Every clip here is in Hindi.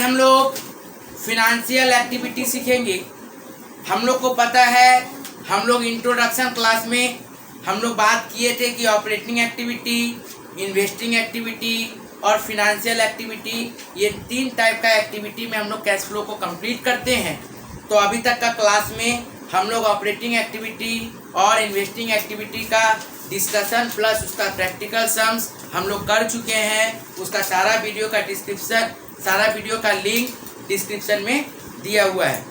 हम लोग फिनेंशियल एक्टिविटी सीखेंगे। हम लोग को पता है, हम लोग इंट्रोडक्शन क्लास में हम लोग बात किए थे कि ऑपरेटिंग एक्टिविटी, इन्वेस्टिंग एक्टिविटी और फिनेंशियल एक्टिविटी, ये 3 टाइप का एक्टिविटी में हम लोग कैश फ्लो को कंप्लीट करते हैं। तो अभी तक का क्लास में हम लोग ऑपरेटिंग एक्टिविटी और इन्वेस्टिंग एक्टिविटी का डिस्कशन प्लस उसका प्रैक्टिकल सम्स हम लोग कर चुके हैं। उसका सारा वीडियो का लिंक डिस्क्रिप्शन में दिया हुआ है,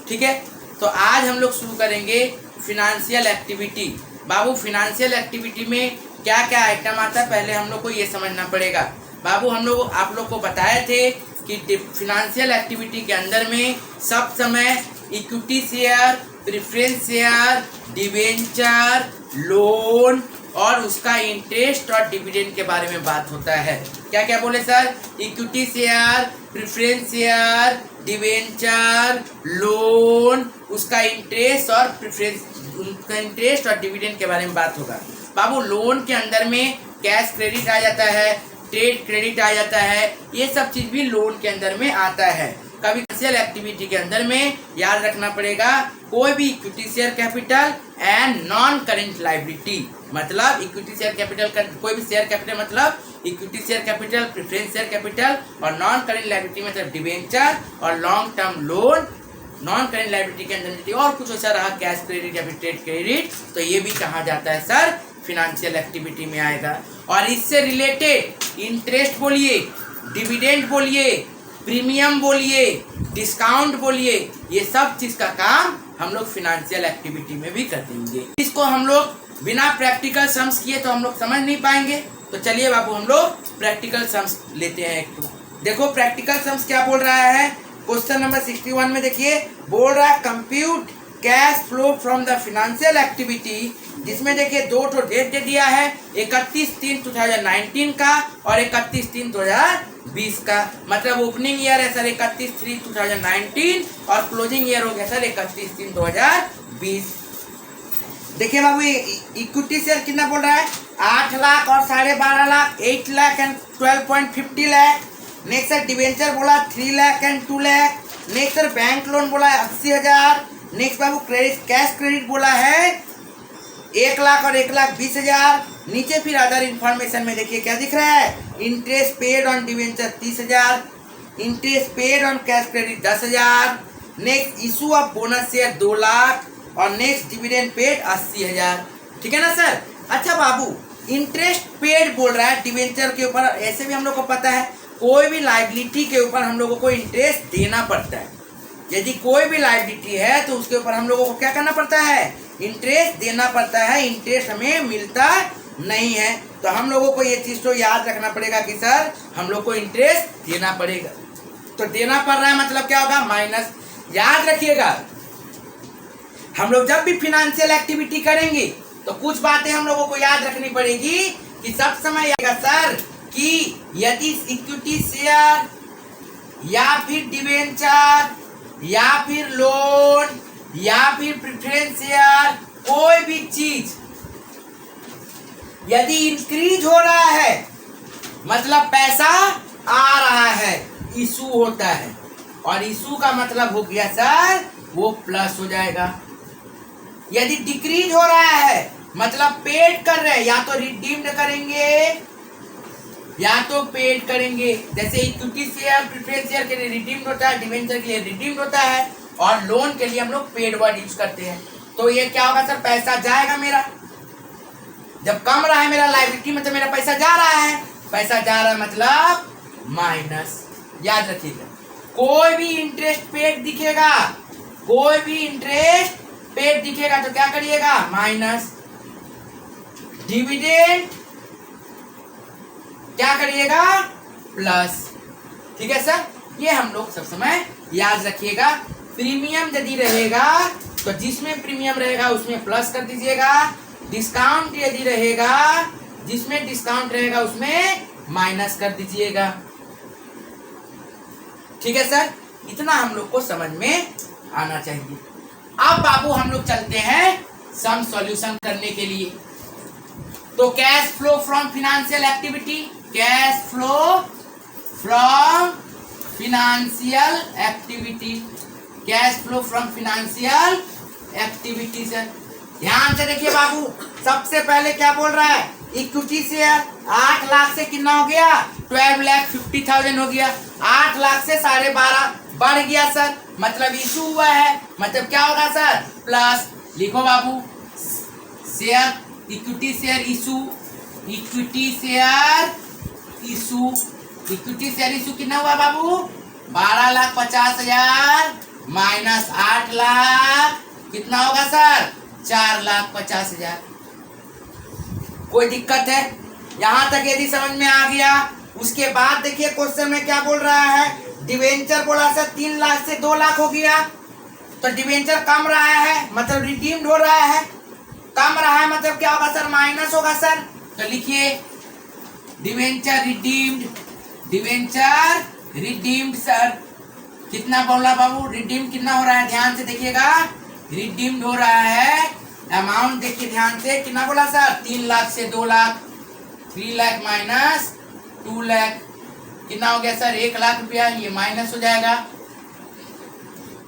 ठीक है। तो आज हम लोग शुरू करेंगे फिनेंशियल एक्टिविटी। बाबू, फिनेंशियल एक्टिविटी में क्या क्या आइटम आता है, पहले हम लोग को ये समझना पड़ेगा। बाबू, आप लोग को बताए थे कि फिनेंशियल एक्टिविटी के अंदर में सब समय equity share, preference share, debenture, loan और उसका इंटरेस्ट और डिविडेंड के बारे में बात होता है। क्या क्या बोले sir? Equity share, preference share, debenture, loan, उसका इंटरेस्ट और डिविडेंड के बारे में बात होगा। बाबू, लोन के अंदर में कैश क्रेडिट आ जाता है, ट्रेड क्रेडिट आ जाता है, ये सब चीज भी लोन के अंदर में आता है। कभी फाइनेंशियल एक्टिविटी के अंदर में याद रखना पड़ेगा, कोई भी equity share capital and non current liability, मतलब इक्विटी शेयर कैपिटल का कोई भी शेयर कैपिटल मतलब equity share capital, preference share capital और नॉन करेंट लायबिलिटी मतलब डिवेंचर और long term loan. Non current liability के अंदर और कुछ ऐसा रहा कैश क्रेडिट या फिर ट्रेड क्रेडिट, तो ये भी कहा जाता है सर फिनेंशियल एक्टिविटी में आएगा। और इससे रिलेटेड इंटरेस्ट बोलिए, डिविडेंड बोलिए, प्रीमियम बोलिए, डिस्काउंट बोलिए, ये सब चीज का काम हम लोग फिनेंशियल एक्टिविटी में भी कर देंगे। इसको हम लोग बिना प्रैक्टिकल सम्स किए तो हम लोग समझ नहीं पाएंगे। तो चलिए बाबू, हम लोग प्रैक्टिकल सम्स लेते हैं। एक तो देखो प्रैक्टिकल सम्स क्या बोल रहा है। क्वेश्चन नंबर 61 में देखिए, बोल रहा है compute cash flow from the financial activity, जिसमें देखिए 2 डेट दे दिया है, 31/3/2019 का और 31/3/2020 का। मतलब ओपनिंग ईयर है सर 31/3/2019 और क्लोजिंग ईयर हो गया सर 31/3/2020। देखिए बाबू, इक्विटी शेयर कितना बोल रहा है? 8 लाख और 12.5 lakh, 8 lakh and 12.50 lakh. Next sir debenture बोला 3 lakh and 2 lakh. Next sir bank loan बोला है 80,000। नेक्स्ट बाबू कैश क्रेडिट बोला है 1 लाख और 1,20,000। नीचे फिर अदर इंफॉर्मेशन में देखिए क्या दिख रहा है, interest paid on debenture 30,000, interest paid on cash credit 10,000, next issue of bonus share 2 lakh और नेक्स्ट डिविडेंड पेड 80,000। ठीक है ना सर? अच्छा बाबू, इंटरेस्ट पेड बोल रहा है डिवेंचर के ऊपर। ऐसे भी हम लोग को पता है कोई भी लायबिलिटी के ऊपर हम लोगों को इंटरेस्ट देना पड़ता है। यदि कोई भी लायबिलिटी है तो उसके ऊपर हम लोगों को क्या करना पड़ता है? इंटरेस्ट देना पड़ता है। इंटरेस्ट हमें मिलता नहीं है, तो हम लोगों को ये चीज तो याद रखना पड़ेगा कि सर हम लोग को इंटरेस्ट देना पड़ेगा। तो देना पड़ रहा है मतलब क्या होगा? माइनस। याद रखिएगा, हम लोग जब भी फिनेंशियल एक्टिविटी करेंगे तो कुछ बातें हम लोगों को याद रखनी पड़ेगी कि सब समय सर कि यदि इक्विटी शेयर या फिर डिवेंचर या फिर लोन या फिर प्रेफरेंस शेयर, कोई भी चीज यदि इंक्रीज हो रहा है मतलब पैसा आ रहा है, इशू होता है, और इशू का मतलब हो गया सर वो प्लस हो जाएगा। यदि डिक्रीज हो रहा है मतलब पेड कर रहे हैं, या तो रिडीम्ड करेंगे या तो पेड करेंगे। जैसे इक्विटी शेयर, प्रेफरेंस शेयर के लिए रिडीम्ड होता है, डिवेंचर के लिए रिडीम्ड होता है और लोन के लिए हम लोग पेड वर्ड यूज करते हैं। तो ये क्या होगा सर? पैसा जाएगा मेरा। जब कम रहा है मेरा लायबिलिटी में तो मेरा पैसा जा रहा है, पैसा जा रहा है मतलब माइनस। याद रखिएगा, कोई भी इंटरेस्ट पेड दिखेगा, कोई भी इंटरेस्ट पेड दिखेगा तो क्या करिएगा? माइनस। डिविडेंड क्या करिएगा? प्लस। ठीक है सर, ये हम लोग सब समय याद रखिएगा। प्रीमियम यदि रहेगा तो जिसमें प्रीमियम रहेगा उसमें प्लस कर दीजिएगा। डिस्काउंट यदि रहेगा, जिसमें डिस्काउंट रहेगा उसमें माइनस कर दीजिएगा। ठीक है सर, इतना हम लोग को समझ में आना चाहिए। अब बाबू हम लोग चलते हैं सम सॉल्यूशन करने के लिए। तो cash flow from financial activity, cash flow from financial activity, cash flow from financial activity से। ध्यान से देखिए बाबू, सबसे पहले क्या बोल रहा है, इक्विटी शेयर 8 लाख से कितना हो गया, 12,50,000 हो गया। 8 लाख से 12.5 बढ़ गया सर, मतलब इशू हुआ है, मतलब क्या होगा सर, प्लस लिखो बाबू, share equity share issue, equity share issue, equity share issue कितना हुआ बाबू, 12,50,000 माइनस 8 लाख कितना होगा सर, 4,50,000। कोई दिक्कत है यहां तक यदि समझ में आ गया। उसके बाद देखिए क्वेश्चन में क्या बोल रहा है, डिवेंचर बोला सर 3 लाख से 2 लाख हो गया, तो डिवेंचर कम रहा है मतलब रिडीम्ड हो रहा है, कम रहा है मतलब क्या होगा सर, माइनस होगा सर। तो लिखिए debenture redeemed, debenture redeemed sir कितना बोला बाबू, रिडीम्ड कितना हो रहा है, ध्यान से देखिएगा, रिडीम्ड हो रहा है, अमाउंट देखिए ध्यान से कितना बोला सर, 3 लाख से 2 लाख, 3 लाख माइनस 2 लाख कितना हो गया सर, 1 लाख रुपया, ये माइनस हो जाएगा।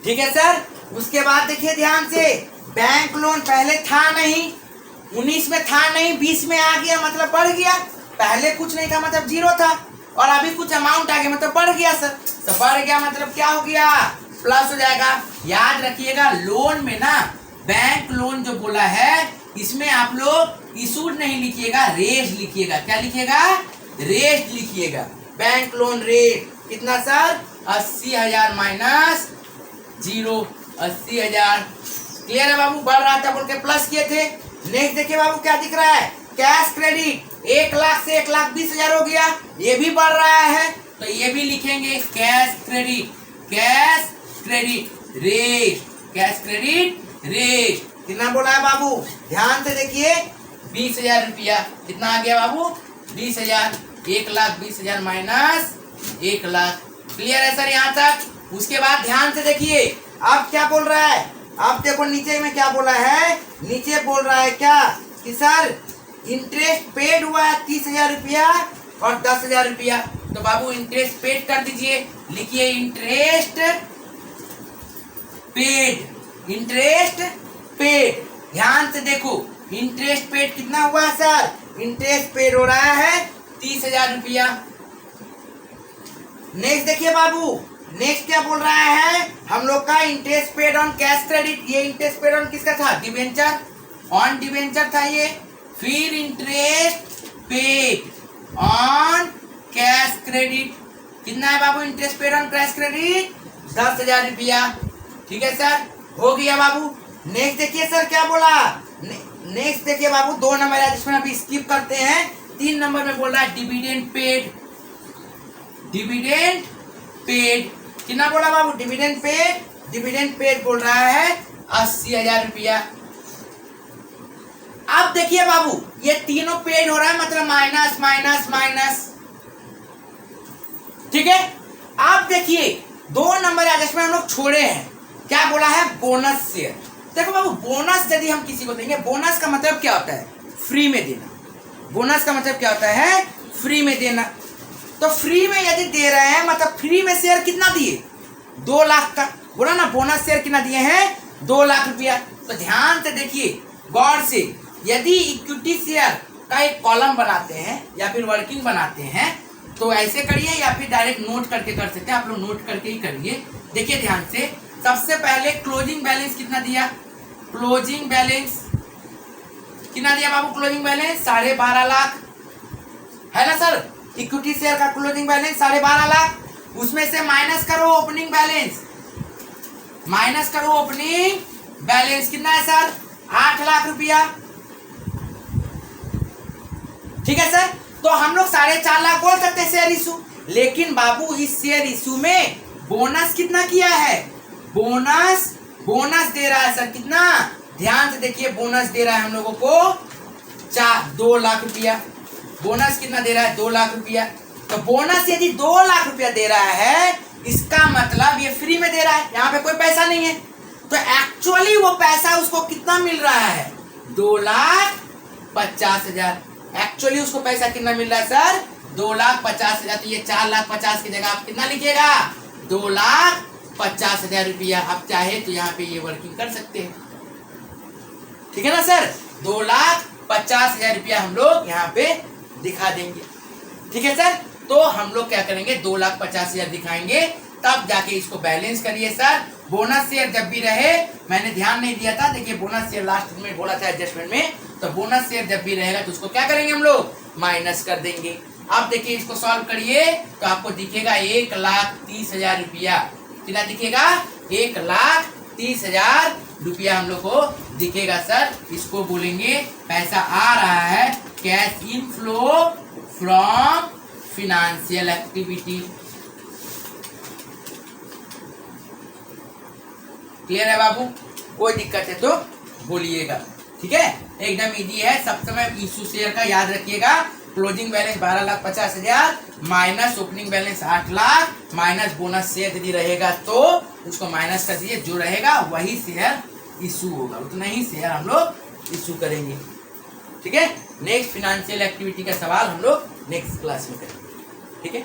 ठीक है सर। उसके बाद देखिए ध्यान से, बैंक लोन पहले था नहीं, 19 में था नहीं, 20 में आ गया मतलब बढ़ गया, पहले कुछ नहीं था मतलब 0 था, और अभी कुछ अमाउंट आ गया मतलब बढ़ गया सर, तो बढ़ गया मतलब क्या हो गया, प्लस हो जाएगा। याद रखिएगा लोन में ना, बैंक लोन जो बोला है इसमें आप लोग इशूड नहीं लिखिएगा, रेट लिखिएगा। क्या लिखिएगा, रेट लिखिएगा। बैंक लोन रेट कितना सर, 80,000 माइनस 0, 80,000। क्लियर है बाबू, बढ़ रहा था बोल के प्लस किए थे। नेक्स्ट देखिए बाबू क्या दिख रहा है, कैश क्रेडिट 1 लाख से 1,20,000 हो गया, ये भी बढ़ रहा है, तो ये भी लिखेंगे cash credit, cash credit rate, cash credit rate कितना बोला है बाबू, ध्यान से देखिए, 20,000 रुपया कितना आ गया बाबू, 20,000, 1,20,000 माइनस 1 लाख। क्लियर है सर यहाँ तक। उसके बाद ध्यान से देखिए, अब क्या बोल रहा है, अब देखो नीचे में क्या बोला है, नीचे बोल रहा है क्या कि सर इंटरेस्ट पेड हुआ है 30,000 रुपया और 10,000 रुपया, तो बाबू इंटरेस्ट पेड कर दीजिए, लिखिए इंटरेस्ट पेड, इंटरेस्ट पेड। ध्यान से देखो इंटरेस्ट पेड कितना हुआ है सर, इंटरेस्ट पेड हो रहा है 30,000 रुपया। नेक्स्ट देखिए बाबू, नेक्स्ट क्या बोल रहा है, हम लोग का interest paid on cash credit, ये इंटरेस्ट पेड ऑन किसका था, डिवेंचर, ऑन डिवेंचर था ये। फिर interest paid on cash credit कितना है बाबू, interest paid on cash credit 10,000 रुपया। ठीक है सर, हो गया बाबू। नेक्स्ट देखिए सर क्या बोला, नेक्स्ट देखिए बाबू 2 नंबर है जिसमें अभी स्किप करते हैं, 3 नंबर में बोल रहा है डिविडेंड पेड, डिविडेंड पेड कितना बोला बाबू, डिविडेंड पेड, डिविडेंड पेड बोल रहा है 80,000 रुपया। अब देखिए बाबू ये तीनों पेड हो रहा है मतलब माइनस माइनस माइनस। ठीक है, अब देखिए 2 नंबर है जिसमें हम लोग छोड़े हैं, क्या बोला है, बोनस शेयर। देखो बाबू बोनस यदि हम किसी को देंगे, बोनस का मतलब क्या होता है, फ्री में देना, बोनस का मतलब क्या होता है, फ्री में देना। तो फ्री में यदि दे रहे हैं मतलब फ्री में शेयर कितना दिए, 2 लाख का, बोला ना बोनस शेयर कितना दिए हैं, 2 लाख रुपया। तो ध्यान से देखिए गौर से, यदि इक्विटी शेयर का एक कॉलम बनाते हैं या फिर वर्किंग बनाते हैं तो ऐसे करिए या फिर डायरेक्ट नोट करके कर सकते हैं, आप लोग नोट करके ही करिए। देखिए ध्यान से, सबसे पहले क्लोजिंग बैलेंस कितना दिया, क्लोजिंग बैलेंस कितना दिया बाबू, क्लोजिंग बैलेंस 12.5 लाख है ना सर, इक्विटी शेयर का क्लोजिंग बैलेंस 12.5 लाख, उसमें से माइनस करो ओपनिंग बैलेंस, माइनस करो ओपनिंग बैलेंस कितना है सर, 8 लाख रुपया। ठीक है सर, तो हम लोग 4.5 लाख बोल सकते हैं शेयर इशू, लेकिन बाबू इस शेयर इशू में बोनस कितना किया है, बोनस, बोनस दे रहा है सर कितना, ध्यान से देखिए बोनस दे रहा है हम लोगों को 2 लाख रुपया, बोनस कितना दे रहा है, 2 लाख रुपया। तो बोनस यदि 2 लाख रुपया दे रहा है इसका मतलब ये फ्री में दे रहा है, यहाँ पे कोई पैसा नहीं है, तो एक्चुअली वो पैसा उसको कितना मिल रहा है, 2,50,000। एक्चुअली उसको पैसा कितना मिल रहा है सर, 2,50,000। तो ये 4,50,000 की जगह आप कितना लिखिएगा, 2,50,000 रुपया। आप चाहे तो यहाँ पे ये वर्किंग कर सकते हैं, ठीक है ना सर। 2,50,000 रुपया हम लोग यहाँ पे दिखा देंगे, ठीक है सर। तो हम लोग क्या करेंगे, 2,50,000 दिखाएंगे, तब जाके इसको बैलेंस करिए सर। बोनस शेयर जब भी रहे, मैंने ध्यान नहीं दिया था, देखिए बोनस शेयर लास्ट में बोला था एडजस्टमेंट में, तो बोनस शेयर जब भी रहेगा तो उसको क्या करेंगे हम लोग, माइनस कर देंगे। अब देखिए इसको सॉल्व करिए तो आपको दिखेगा 1,30,000 रुपया। कितना दिखेगा, 1,30,000 रुपया हम लोग को दिखेगा सर। इसको बोलेंगे पैसा आ रहा है cash inflow from financial activity. Clear है बाबू, कोई दिक्कत है तो बोलिएगा, ठीक है। एकदम इजी है, सब समय इशू शेयर का याद रखिएगा। Closing balance 12,50,000 minus opening balance 8 lakh minus bonus share यदि रहेगा तो उसको माइनस कर दीजिए, जो रहेगा वही शेयर इशू होगा, उतना ही शेयर हम लोग इशू करेंगे, ठीक है। नेक्स्ट फिनेंशियल एक्टिविटी का सवाल हम लोग नेक्स्ट क्लास में करेंगे, ठीक है।